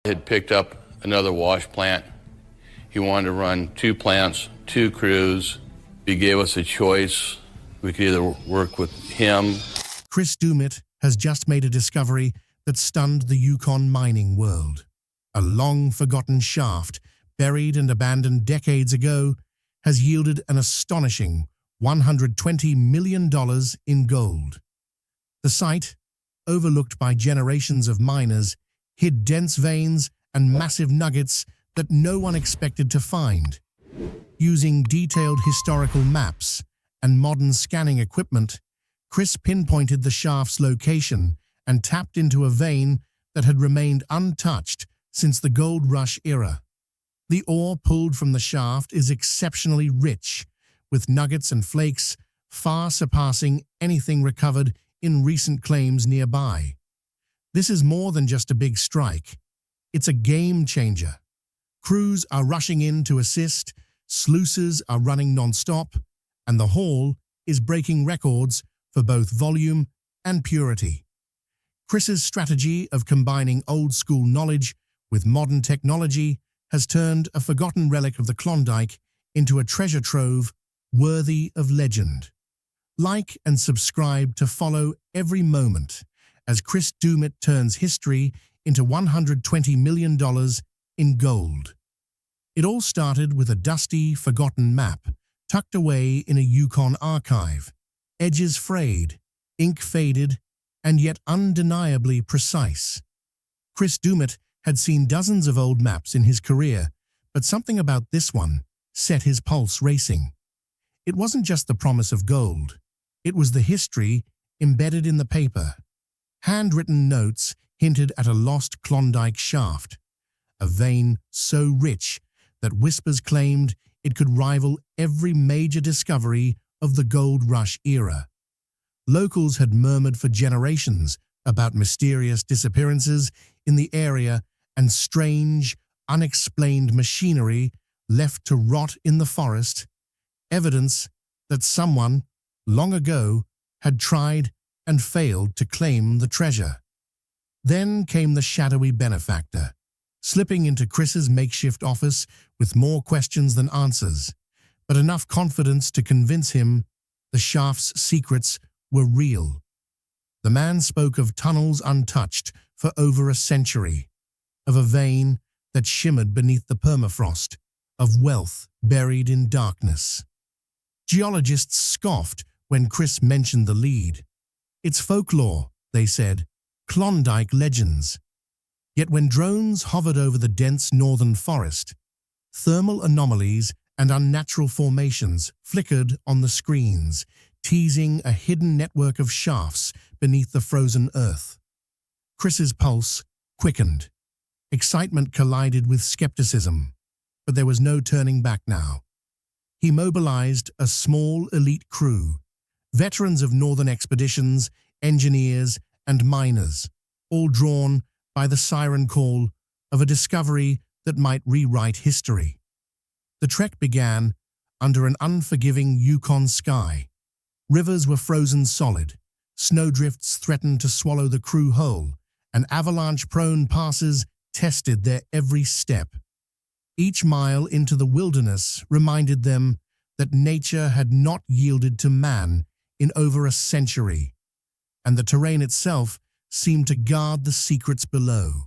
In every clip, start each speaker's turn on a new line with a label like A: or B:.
A: Had picked up another wash plant. He wanted to run 2 plants, 2 crews. He gave us a choice. We could either work with him.
B: Chris Doumitt has just made a discovery that stunned the Yukon mining world. A long-forgotten shaft, buried and abandoned decades ago, has yielded an astonishing $120 million in gold. The site, overlooked by generations of miners, hid dense veins and massive nuggets that no one expected to find. Using detailed historical maps and modern scanning equipment, Chris pinpointed the shaft's location and tapped into a vein that had remained untouched since the gold rush era. The ore pulled from the shaft is exceptionally rich, with nuggets and flakes far surpassing anything recovered in recent claims nearby. This is more than just a big strike. It's a game changer. Crews are rushing in to assist, sluices are running non-stop, and the haul is breaking records for both volume and purity. Chris's strategy of combining old-school knowledge with modern technology has turned a forgotten relic of the Klondike into a treasure trove worthy of legend. Like and subscribe to follow every moment as Chris Doumitt turns history into $120 million in gold. It all started with a dusty, forgotten map tucked away in a Yukon archive, edges frayed, ink faded, and yet undeniably precise. Chris Doumitt had seen dozens of old maps in his career, but something about this one set his pulse racing. It wasn't just the promise of gold. It was the history embedded in the paper. Handwritten notes hinted at a lost Klondike shaft, a vein so rich that whispers claimed it could rival every major discovery of the gold rush era. Locals had murmured for generations about mysterious disappearances in the area and strange, unexplained machinery left to rot in the forest, evidence that someone, long ago, had tried and failed to claim the treasure. Then came the shadowy benefactor, slipping into Chris's makeshift office with more questions than answers, but enough confidence to convince him the shaft's secrets were real. The man spoke of tunnels untouched for over a century, of a vein that shimmered beneath the permafrost, of wealth buried in darkness. Geologists scoffed when Chris mentioned the lead. It's folklore, they said, Klondike legends. Yet when drones hovered over the dense northern forest, thermal anomalies and unnatural formations flickered on the screens, teasing a hidden network of shafts beneath the frozen earth. Chris's pulse quickened. Excitement collided with skepticism, but there was no turning back now. He mobilized a small elite crew, veterans of northern expeditions, engineers, and miners, all drawn by the siren call of a discovery that might rewrite history. The trek began under an unforgiving Yukon sky. Rivers were frozen solid, snowdrifts threatened to swallow the crew whole, and avalanche-prone passes tested their every step. Each mile into the wilderness reminded them that nature had not yielded to man in over a century, and the terrain itself seemed to guard the secrets below.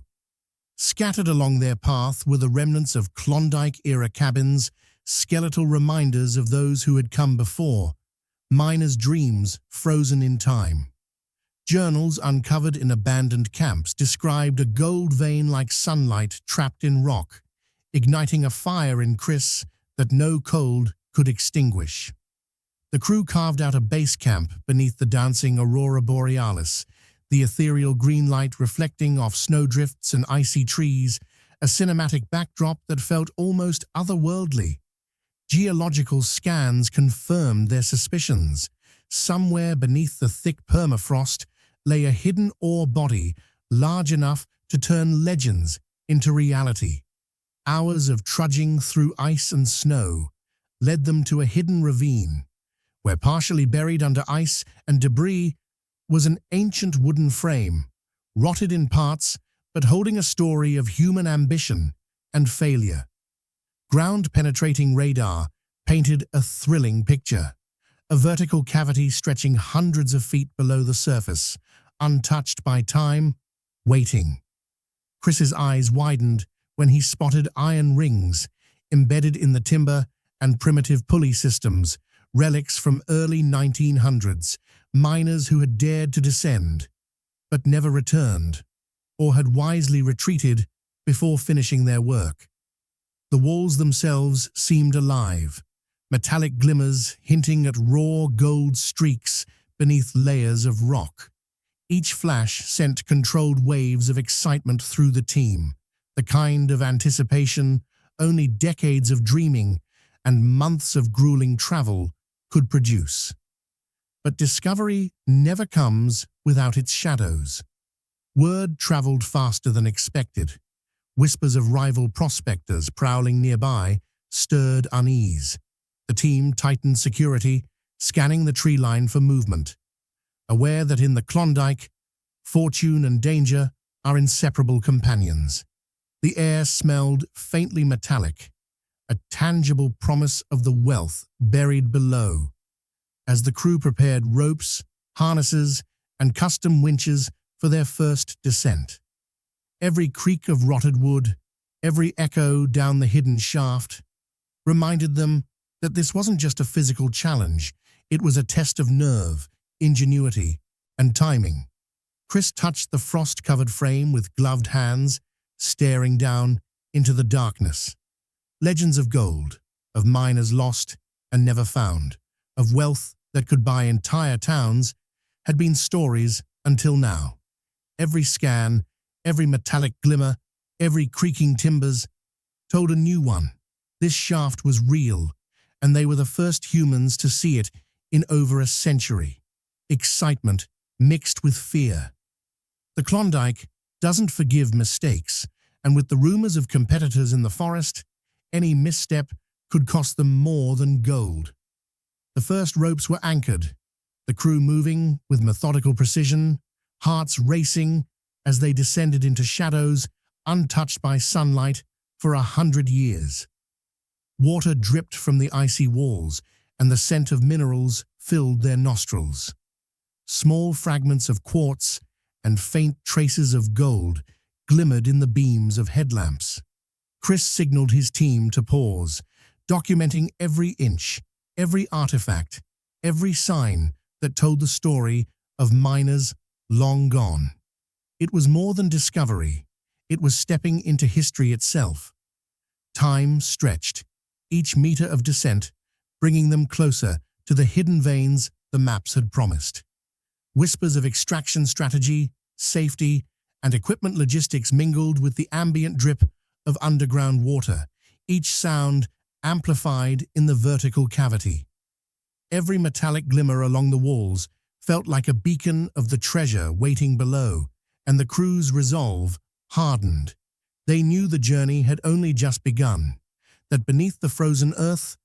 B: Scattered along their path were the remnants of Klondike-era cabins, skeletal reminders of those who had come before, miners' dreams frozen in time. Journals uncovered in abandoned camps described a gold vein like sunlight trapped in rock, igniting a fire in Chris that no cold could extinguish. The crew carved out a base camp beneath the dancing aurora borealis, the ethereal green light reflecting off snowdrifts and icy trees, a cinematic backdrop that felt almost otherworldly. Geological scans confirmed their suspicions. Somewhere beneath the thick permafrost lay a hidden ore body large enough to turn legends into reality. Hours of trudging through ice and snow led them to a hidden ravine, where partially buried under ice and debris was an ancient wooden frame, rotted in parts but holding a story of human ambition and failure. Ground-penetrating radar painted a thrilling picture, a vertical cavity stretching hundreds of feet below the surface, untouched by time, waiting. Chris's eyes widened when he spotted iron rings embedded in the timber and primitive pulley systems, relics from early 1900s, miners who had dared to descend, but never returned, or had wisely retreated before finishing their work. The walls themselves seemed alive, metallic glimmers hinting at raw gold streaks beneath layers of rock. Each flash sent controlled waves of excitement through the team, the kind of anticipation only decades of dreaming and months of grueling travel could produce. But discovery never comes without its shadows. Word traveled faster than expected. Whispers of rival prospectors prowling nearby stirred unease. The team tightened security, scanning the tree line for movement, aware that in the Klondike, fortune and danger are inseparable companions. The air smelled faintly metallic, a tangible promise of the wealth buried below. As the crew prepared ropes, harnesses, and custom winches for their first descent. Every creak of rotted wood, every echo down the hidden shaft, reminded them that this wasn't just a physical challenge, it was a test of nerve, ingenuity, and timing. Chris touched the frost-covered frame with gloved hands, staring down into the darkness. Legends of gold, of miners lost and never found, of wealth that could buy entire towns, had been stories until now. Every scan, every metallic glimmer, every creaking timbers told a new one. This shaft was real, and they were the first humans to see it in over a century. Excitement mixed with fear. The Klondike doesn't forgive mistakes, and with the rumors of competitors in the forest, any misstep could cost them more than gold. The first ropes were anchored, the crew moving with methodical precision, hearts racing as they descended into shadows untouched by sunlight for 100 years. Water dripped from the icy walls, and the scent of minerals filled their nostrils. Small fragments of quartz and faint traces of gold glimmered in the beams of headlamps. Chris signaled his team to pause, documenting every inch, every artifact, every sign that told the story of miners long gone. It was more than discovery. It was stepping into history itself. Time stretched, each meter of descent bringing them closer to the hidden veins the maps had promised. Whispers of extraction strategy, safety, and equipment logistics mingled with the ambient drip of underground water, each sound amplified in the vertical cavity. Every metallic glimmer along the walls felt like a beacon of the treasure waiting below, and the crew's resolve hardened. They knew the journey had only just begun, that beneath the frozen earth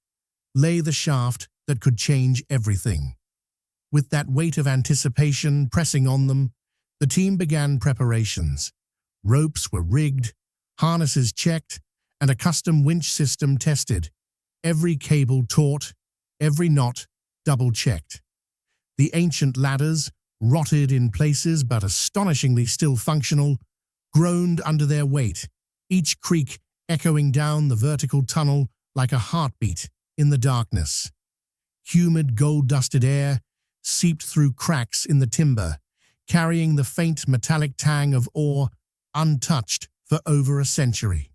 B: lay the shaft that could change everything. With that weight of anticipation pressing on them, the team began preparations. Ropes were rigged, harnesses checked, and a custom winch system tested. Every cable taut, every knot double-checked. The ancient ladders, rotted in places but astonishingly still functional, groaned under their weight, each creak echoing down the vertical tunnel like a heartbeat in the darkness. Humid, gold-dusted air seeped through cracks in the timber, carrying the faint metallic tang of ore untouched for over a century.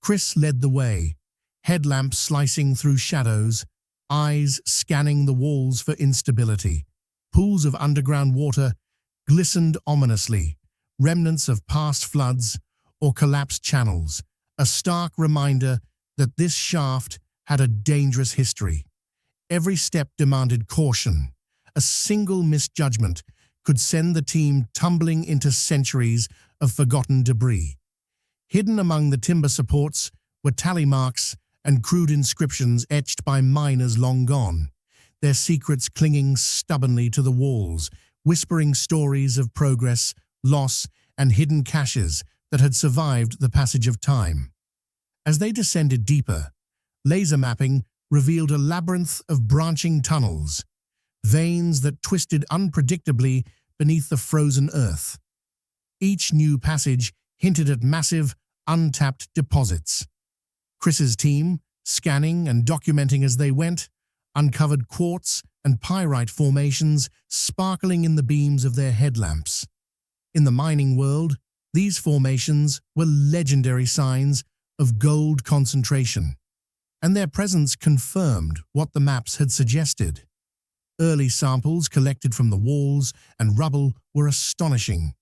B: Chris led the way, headlamps slicing through shadows, eyes scanning the walls for instability. Pools of underground water glistened ominously, remnants of past floods or collapsed channels, a stark reminder that this shaft had a dangerous history. Every step demanded caution. A single misjudgment could send the team tumbling into centuries of forgotten debris. Hidden among the timber supports were tally marks and crude inscriptions etched by miners long gone, their secrets clinging stubbornly to the walls, whispering stories of progress, loss, and hidden caches that had survived the passage of time. As they descended deeper, laser mapping revealed a labyrinth of branching tunnels, veins that twisted unpredictably beneath the frozen earth. Each new passage hinted at massive, untapped deposits. Chris's team, scanning and documenting as they went, uncovered quartz and pyrite formations sparkling in the beams of their headlamps. In the mining world, these formations were legendary signs of gold concentration, and their presence confirmed what the maps had suggested. Early samples collected from the walls and rubble were astonishing,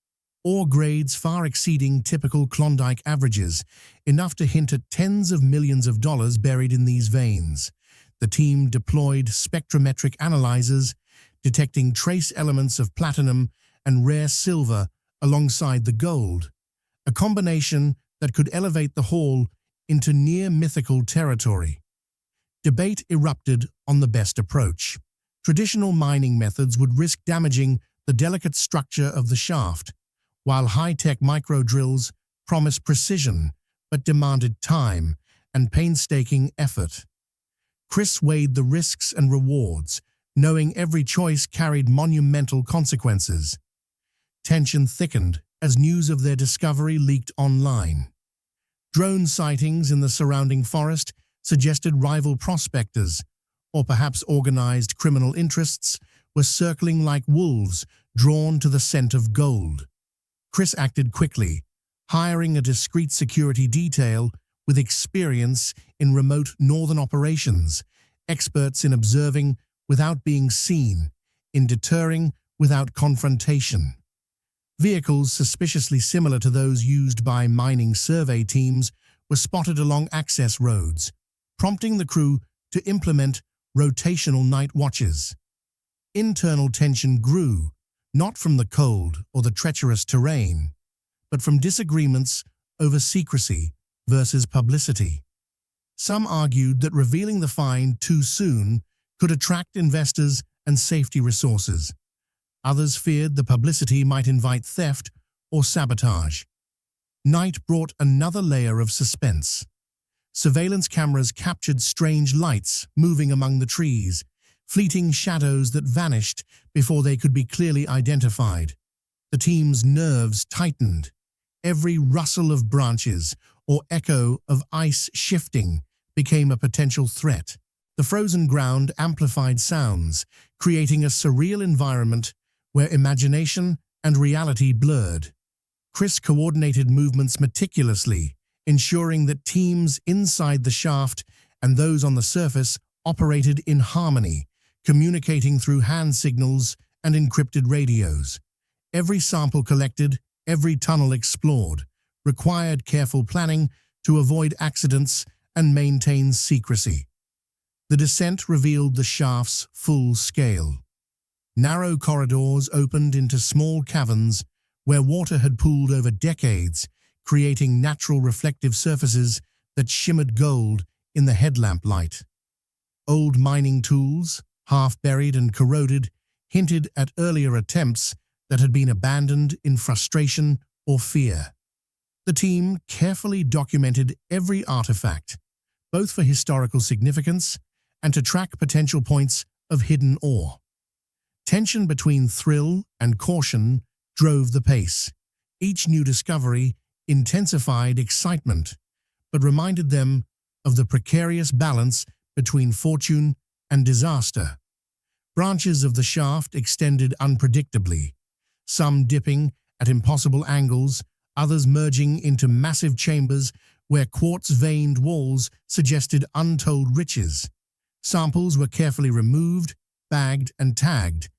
B: ore grades far exceeding typical Klondike averages, enough to hint at tens of millions of dollars buried in these veins. The team deployed spectrometric analyzers, detecting trace elements of platinum and rare silver alongside the gold, a combination that could elevate the haul into near-mythical territory. Debate erupted on the best approach. Traditional mining methods would risk damaging the delicate structure of the shaft, while high-tech micro-drills promised precision but demanded time and painstaking effort. Chris weighed the risks and rewards, knowing every choice carried monumental consequences. Tension thickened as news of their discovery leaked online. Drone sightings in the surrounding forest suggested rival prospectors, or perhaps organized criminal interests, were circling like wolves drawn to the scent of gold. Chris acted quickly, hiring a discreet security detail with experience in remote northern operations, experts in observing without being seen, in deterring without confrontation. Vehicles suspiciously similar to those used by mining survey teams were spotted along access roads, prompting the crew to implement rotational night watches. Internal tension grew, not from the cold or the treacherous terrain, but from disagreements over secrecy versus publicity. Some argued that revealing the find too soon could attract investors and safety resources. Others feared the publicity might invite theft or sabotage. Night brought another layer of suspense. Surveillance cameras captured strange lights moving among the trees, fleeting shadows that vanished before they could be clearly identified. The team's nerves tightened. Every rustle of branches or echo of ice shifting became a potential threat. The frozen ground amplified sounds, creating a surreal environment where imagination and reality blurred. Chris coordinated movements meticulously, ensuring that teams inside the shaft and those on the surface operated in harmony, communicating through hand signals and encrypted radios. Every sample collected, every tunnel explored, required careful planning to avoid accidents and maintain secrecy. The descent revealed the shaft's full scale. Narrow corridors opened into small caverns where water had pooled over decades, creating natural reflective surfaces that shimmered gold in the headlamp light. Old mining tools, half buried and corroded, hinted at earlier attempts that had been abandoned in frustration or fear. The team carefully documented every artifact, both for historical significance and to track potential points of hidden ore. Tension between thrill and caution drove the pace. Each new discovery intensified excitement, but reminded them of the precarious balance between fortune and disaster. Branches of the shaft extended unpredictably, some dipping at impossible angles, others merging into massive chambers where quartz-veined walls suggested untold riches. Samples were carefully removed, bagged, and tagged,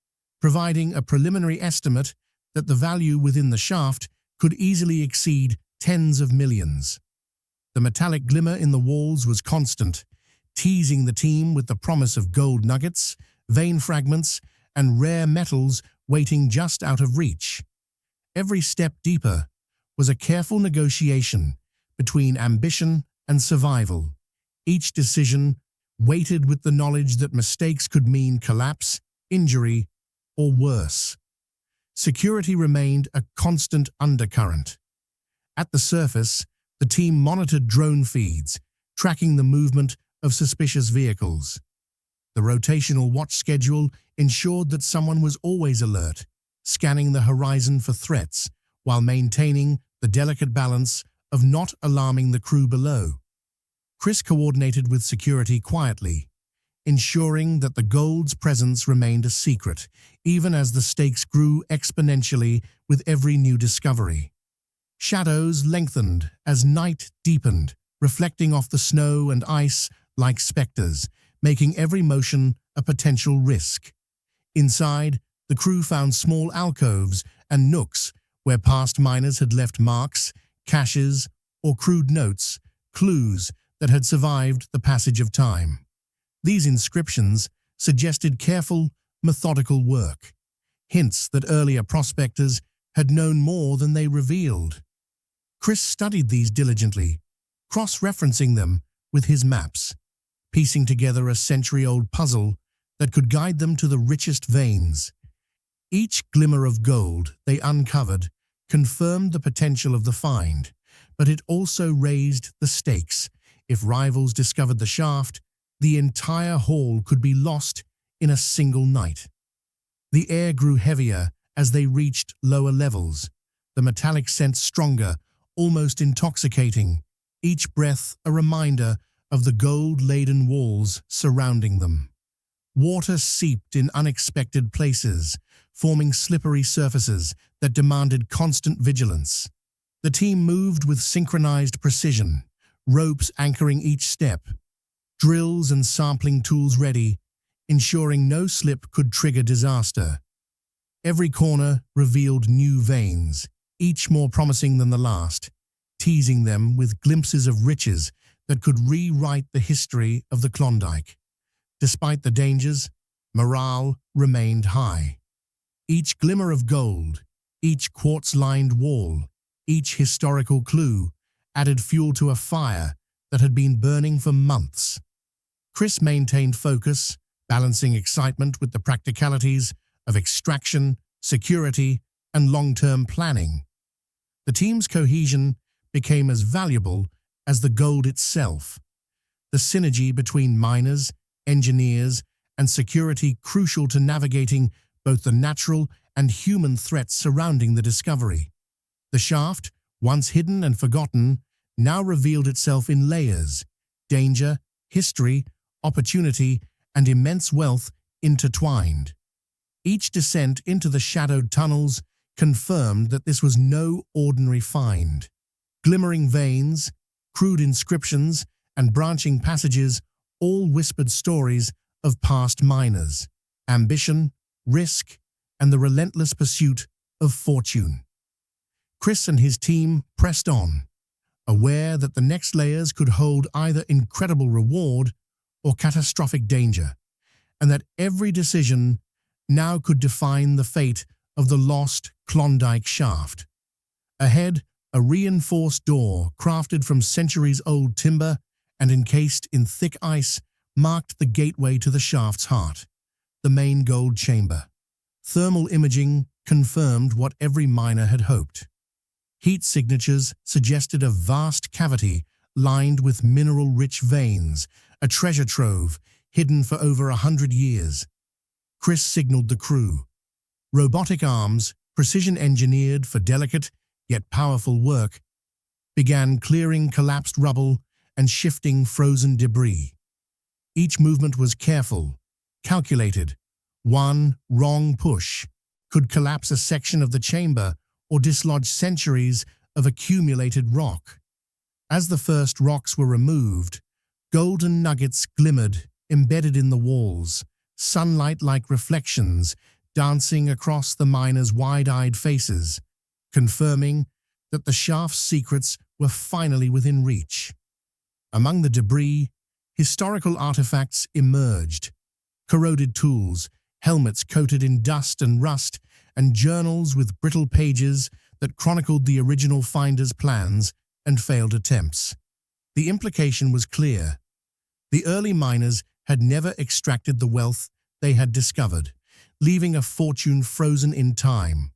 B: providing a preliminary estimate that the value within the shaft could easily exceed tens of millions. The metallic glimmer in the walls was constant, teasing the team with the promise of gold nuggets, vein fragments, and rare metals waiting just out of reach. Every step deeper was a careful negotiation between ambition and survival, each decision weighted with the knowledge that mistakes could mean collapse, injury, or worse. Security remained a constant undercurrent. At the surface, the team monitored drone feeds, tracking the movement of suspicious vehicles. The rotational watch schedule ensured that someone was always alert, scanning the horizon for threats while maintaining the delicate balance of not alarming the crew below. Chris coordinated with security quietly, ensuring that the gold's presence remained a secret, even as the stakes grew exponentially with every new discovery. Shadows lengthened as night deepened, reflecting off the snow and ice like specters, making every motion a potential risk. Inside, the crew found small alcoves and nooks where past miners had left marks, caches, or crude notes, clues that had survived the passage of time. These inscriptions suggested careful, methodical work, hints that earlier prospectors had known more than they revealed. Chris studied these diligently, cross-referencing them with his maps, piecing together a century-old puzzle that could guide them to the richest veins. Each glimmer of gold they uncovered confirmed the potential of the find, but it also raised the stakes. If rivals discovered the shaft, the entire haul could be lost in a single night. The air grew heavier as they reached lower levels, the metallic scent stronger, almost intoxicating, each breath a reminder of the gold-laden walls surrounding them. Water seeped in unexpected places, forming slippery surfaces that demanded constant vigilance. The team moved with synchronized precision, ropes anchoring each step, drills and sampling tools ready, ensuring no slip could trigger disaster. Every corner revealed new veins, each more promising than the last, teasing them with glimpses of riches that could rewrite the history of the Klondike. Despite the dangers, morale remained high. Each glimmer of gold, each quartz-lined wall, each historical clue added fuel to a fire that had been burning for months. Chris maintained focus, balancing excitement with the practicalities of extraction, security, and long-term planning. The team's cohesion became as valuable as the gold itself. The synergy between miners, engineers, and security crucial to navigating both the natural and human threats surrounding the discovery. The shaft, once hidden and forgotten, now revealed itself in layers: danger, history, opportunity, and immense wealth intertwined. Each descent into the shadowed tunnels confirmed that this was no ordinary find. Glimmering veins, crude inscriptions, and branching passages all whispered stories of past miners, ambition, risk, and the relentless pursuit of fortune. Chris and his team pressed on, aware that the next layers could hold either incredible reward or catastrophic danger, and that every decision now could define the fate of the lost Klondike shaft. Ahead, a reinforced door crafted from centuries-old timber and encased in thick ice marked the gateway to the shaft's heart, the main gold chamber. Thermal imaging confirmed what every miner had hoped. Heat signatures suggested a vast cavity lined with mineral-rich veins, a treasure trove hidden for over 100 years. Chris signaled the crew. Robotic arms, precision-engineered for delicate yet powerful work, began clearing collapsed rubble and shifting frozen debris. Each movement was careful, calculated. One wrong push could collapse a section of the chamber or dislodge centuries of accumulated rock. As the first rocks were removed, golden nuggets glimmered, embedded in the walls, sunlight-like reflections dancing across the miners' wide-eyed faces, confirming that the shaft's secrets were finally within reach. Among the debris, historical artifacts emerged: corroded tools, helmets coated in dust and rust, and journals with brittle pages that chronicled the original finder's plans and failed attempts. The implication was clear. The early miners had never extracted the wealth they had discovered, leaving a fortune frozen in time,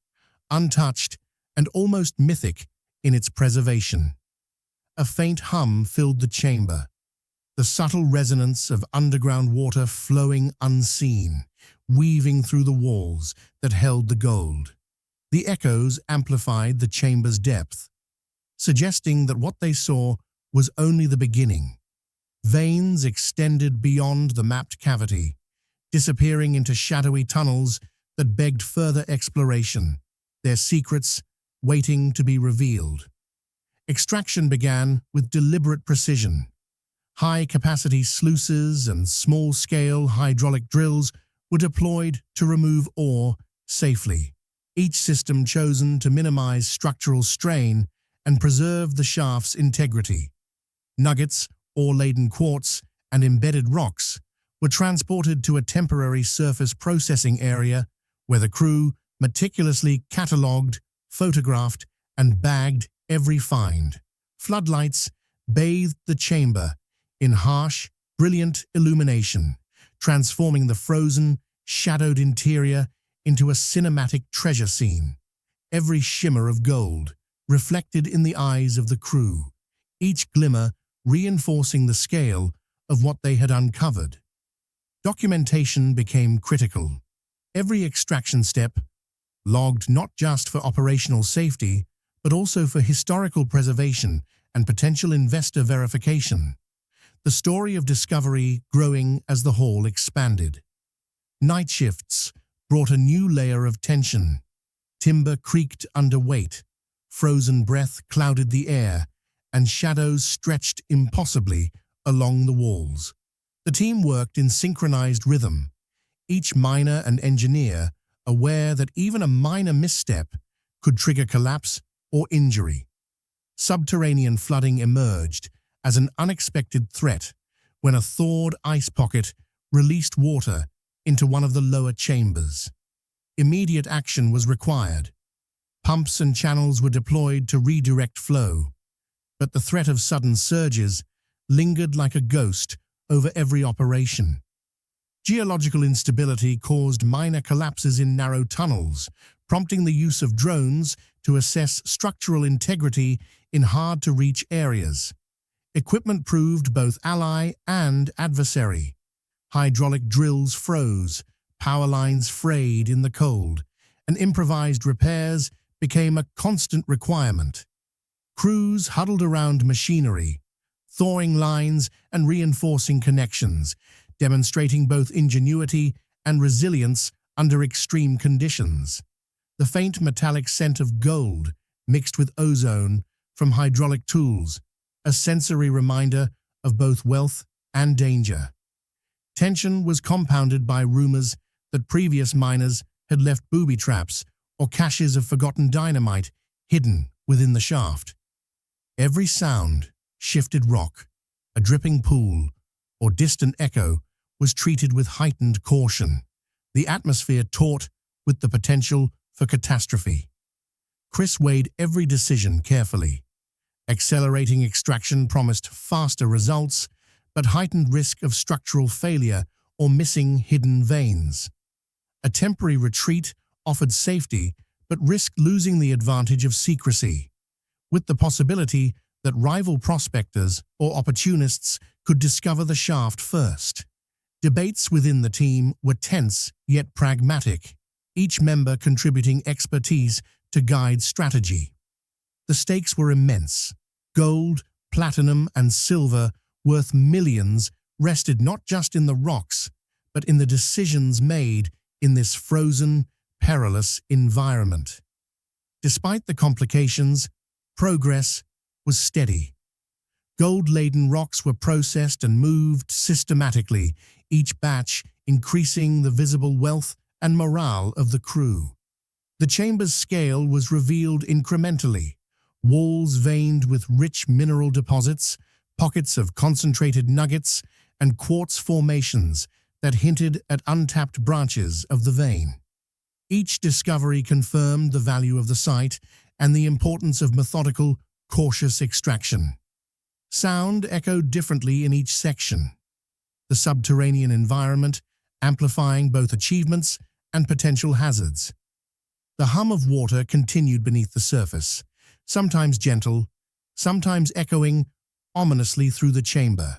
B: untouched and almost mythic in its preservation. A faint hum filled the chamber, the subtle resonance of underground water flowing unseen, weaving through the walls that held the gold. The echoes amplified the chamber's depth, suggesting that what they saw was only the beginning. Veins extended beyond the mapped cavity, disappearing into shadowy tunnels that begged further exploration, their secrets waiting to be revealed. Extraction began with deliberate precision. High-capacity sluices and small-scale hydraulic drills were deployed to remove ore safely, each system chosen to minimize structural strain and preserve the shaft's integrity. Nuggets, ore-laden quartz, and embedded rocks were transported to a temporary surface processing area where the crew meticulously catalogued, photographed, and bagged every find. Floodlights bathed the chamber in harsh, brilliant illumination, transforming the frozen, shadowed interior into a cinematic treasure scene. Every shimmer of gold reflected in the eyes of the crew, each glimmer reinforcing the scale of what they had uncovered. Documentation became critical. Every extraction step, logged not just for operational safety, but also for historical preservation and potential investor verification. The story of discovery growing as the haul expanded. Night shifts brought a new layer of tension. Timber creaked under weight, frozen breath clouded the air, and shadows stretched impossibly along the walls. The team worked in synchronized rhythm, each miner and engineer aware that even a minor misstep could trigger collapse or injury. Subterranean flooding emerged as an unexpected threat when a thawed ice pocket released water into one of the lower chambers. Immediate action was required. Pumps and channels were deployed to redirect flow, but the threat of sudden surges lingered like a ghost over every operation. Geological instability caused minor collapses in narrow tunnels, prompting the use of drones to assess structural integrity in hard-to-reach areas. Equipment proved both ally and adversary. Hydraulic drills froze, power lines frayed in the cold, and improvised repairs became a constant requirement. Crews huddled around machinery, thawing lines and reinforcing connections, demonstrating both ingenuity and resilience under extreme conditions. The faint metallic scent of gold mixed with ozone from hydraulic tools, a sensory reminder of both wealth and danger. Tension was compounded by rumors that previous miners had left booby traps or caches of forgotten dynamite hidden within the shaft. Every sound, shifted rock, a dripping pool, or distant echo was treated with heightened caution, the atmosphere taut with the potential for catastrophe. Chris weighed every decision carefully. Accelerating extraction promised faster results, but heightened risk of structural failure or missing hidden veins. A temporary retreat offered safety, but risked losing the advantage of secrecy, with the possibility that rival prospectors or opportunists could discover the shaft first. Debates within the team were tense yet pragmatic, each member contributing expertise to guide strategy. The stakes were immense. Gold, platinum, and silver worth millions rested not just in the rocks, but in the decisions made in this frozen, perilous environment. Despite the complications, progress was steady. Gold-laden rocks were processed and moved systematically, each batch increasing the visible wealth and morale of the crew. The chamber's scale was revealed incrementally, walls veined with rich mineral deposits, pockets of concentrated nuggets, and quartz formations that hinted at untapped branches of the vein. Each discovery confirmed the value of the site and the importance of methodical, cautious extraction. Sound echoed differently in each section, the subterranean environment amplifying both achievements and potential hazards. The hum of water continued beneath the surface, sometimes gentle, sometimes echoing ominously through the chamber,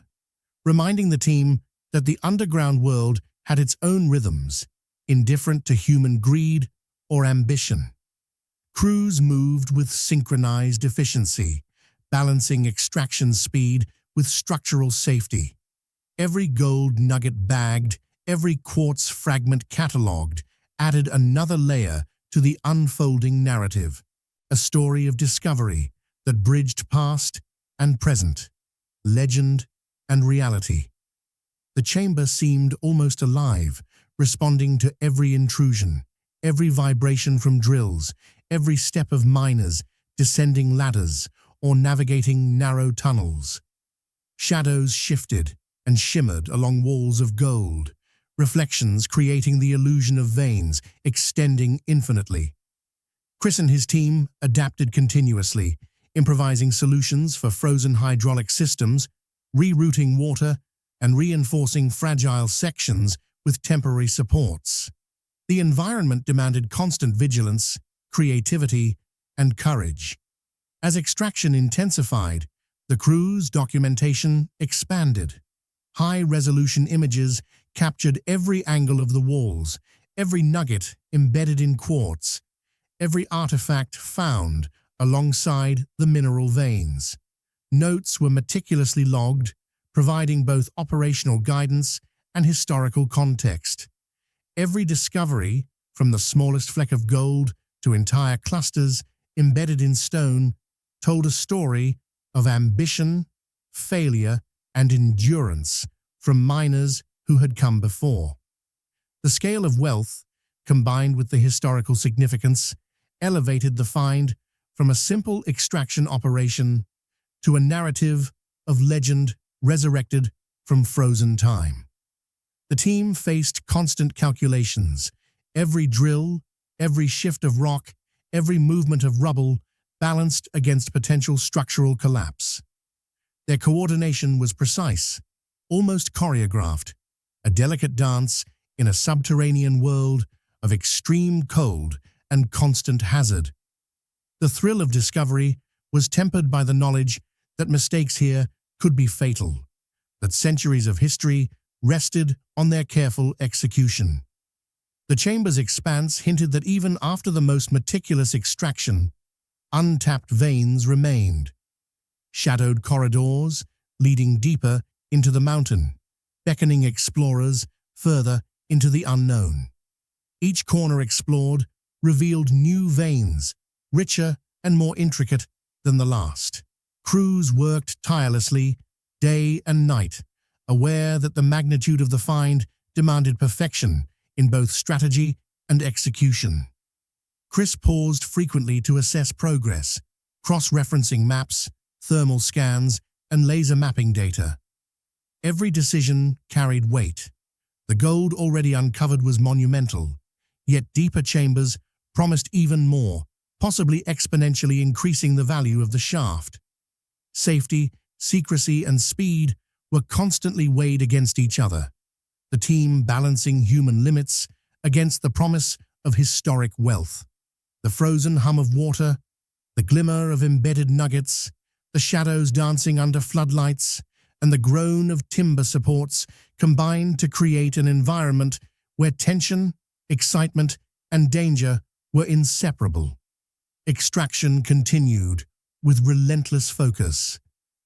B: reminding the team that the underground world had its own rhythms, indifferent to human greed or ambition. Crews moved with synchronized efficiency, balancing extraction speed with structural safety. Every gold nugget bagged, every quartz fragment catalogued, added another layer to the unfolding narrative, a story of discovery that bridged past and present, legend and reality. The chamber seemed almost alive, responding to every intrusion, every vibration from drills, every step of miners descending ladders or navigating narrow tunnels. Shadows shifted and shimmered along walls of gold, reflections creating the illusion of veins extending infinitely. Chris and his team adapted continuously, improvising solutions for frozen hydraulic systems, rerouting water, and reinforcing fragile sections with temporary supports. The environment demanded constant vigilance, creativity, and courage. As extraction intensified, the crew's documentation expanded. High-resolution images captured every angle of the walls, every nugget embedded in quartz, every artifact found alongside the mineral veins. Notes were meticulously logged, providing both operational guidance and historical context. Every discovery, from the smallest fleck of gold to entire clusters embedded in stone, told a story of ambition, failure, and endurance from miners who had come before. The scale of wealth, combined with the historical significance, elevated the find from a simple extraction operation to a narrative of legend resurrected from frozen time. The team faced constant calculations. Every drill, every shift of rock, every movement of rubble balanced against potential structural collapse. Their coordination was precise, almost choreographed, a delicate dance in a subterranean world of extreme cold and constant hazard. The thrill of discovery was tempered by the knowledge that mistakes here could be fatal, that centuries of history rested on their careful execution. The chamber's expanse hinted that even after the most meticulous extraction, untapped veins remained. Shadowed corridors leading deeper into the mountain, beckoning explorers further into the unknown. Each corner explored revealed new veins, richer and more intricate than the last. Crews worked tirelessly, day and night, aware that the magnitude of the find demanded perfection in both strategy and execution. Chris paused frequently to assess progress, cross-referencing maps, thermal scans, and laser mapping data. Every decision carried weight. The gold already uncovered was monumental, yet deeper chambers promised even more, possibly exponentially increasing the value of the shaft. Safety, secrecy, and speed were constantly weighed against each other, the team balancing human limits against the promise of historic wealth. The frozen hum of water, the glimmer of embedded nuggets, the shadows dancing under floodlights, and the groan of timber supports combined to create an environment where tension, excitement, and danger were inseparable. Extraction continued with relentless focus,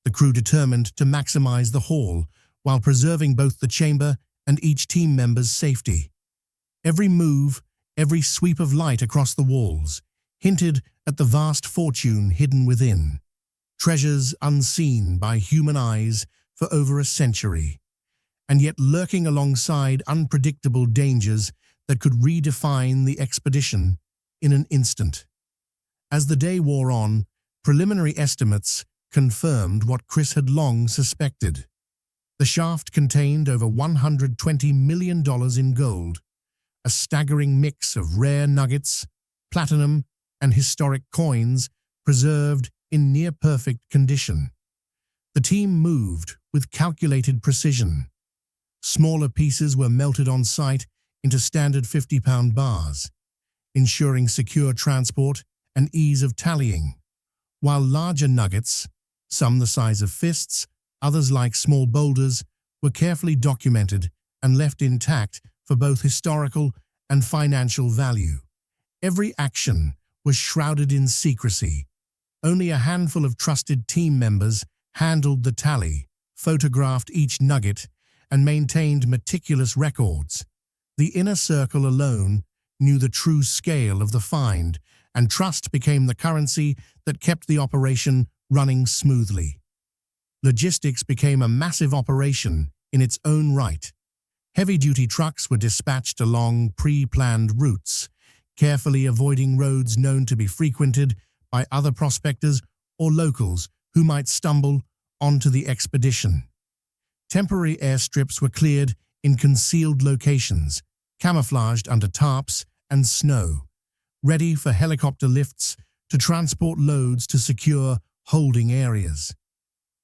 B: the crew determined to maximize the haul while preserving both the chamber and each team member's safety. Every move, every sweep of light across the walls hinted at the vast fortune hidden within, treasures unseen by human eyes for over a century, and yet lurking alongside unpredictable dangers that could redefine the expedition in an instant. As the day wore on, preliminary estimates confirmed what Chris had long suspected. The shaft contained over $120 million in gold, a staggering mix of rare nuggets, platinum, and historic coins preserved in near-perfect condition. The team moved with calculated precision. Smaller pieces were melted on site into standard 50-pound bars, ensuring secure transport and ease of tallying, while larger nuggets, some the size of fists, others like small boulders, were carefully documented and left intact for both historical and financial value. Every action was shrouded in secrecy. Only a handful of trusted team members handled the tally, photographed each nugget, and maintained meticulous records. The inner circle alone knew the true scale of the find, and trust became the currency that kept the operation running smoothly. Logistics became a massive operation in its own right. Heavy-duty trucks were dispatched along pre-planned routes, carefully avoiding roads known to be frequented by other prospectors or locals who might stumble onto the expedition. Temporary airstrips were cleared in concealed locations, camouflaged under tarps and snow, ready for helicopter lifts to transport loads to secure holding areas.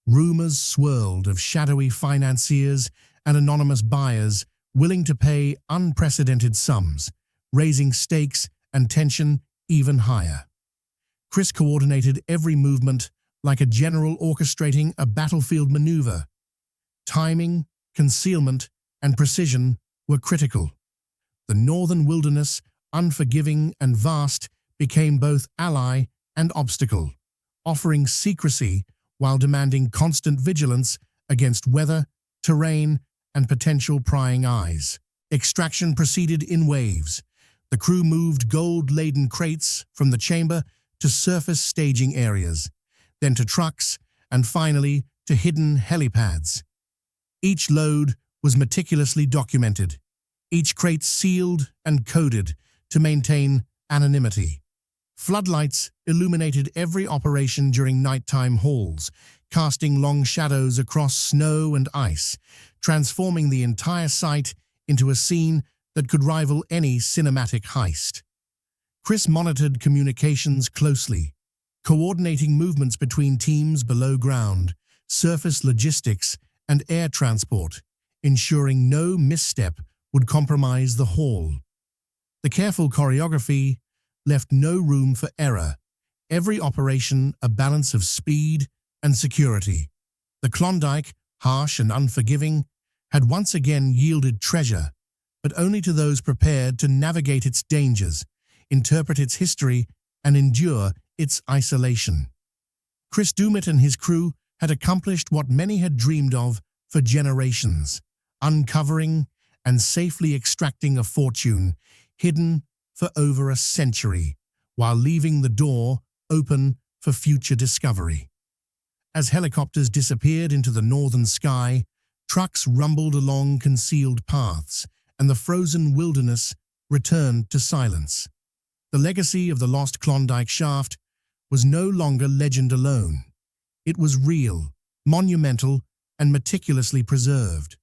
B: Rumors swirled of shadowy financiers and anonymous buyers willing to pay unprecedented sums, raising stakes and tension even higher. Chris coordinated every movement like a general orchestrating a battlefield maneuver. Timing, concealment, and precision were critical. The northern wilderness, unforgiving and vast, became both ally and obstacle, offering secrecy while demanding constant vigilance against weather, terrain, and potential prying eyes. Extraction proceeded in waves. The crew moved gold-laden crates from the chamber to surface staging areas, then to trucks, and finally to hidden helipads. Each load was meticulously documented, each crate sealed and coded to maintain anonymity. Floodlights illuminated every operation during nighttime hauls, casting long shadows across snow and ice, transforming the entire site into a scene that could rival any cinematic heist. Chris monitored communications closely, coordinating movements between teams below ground, surface logistics, and air transport, ensuring no misstep would compromise the haul. The careful choreography left no room for error, every operation a balance of speed and security. The Klondike, harsh and unforgiving, had once again yielded treasure, but only to those prepared to navigate its dangers, interpret its history, and endure its isolation. Chris Doumitt and his crew had accomplished what many had dreamed of for generations, uncovering and safely extracting a fortune hidden for over a century, while leaving the door open for future discovery. As helicopters disappeared into the northern sky, trucks rumbled along concealed paths, and the frozen wilderness returned to silence. The legacy of the lost Klondike shaft was no longer legend alone. It was real, monumental, and meticulously preserved.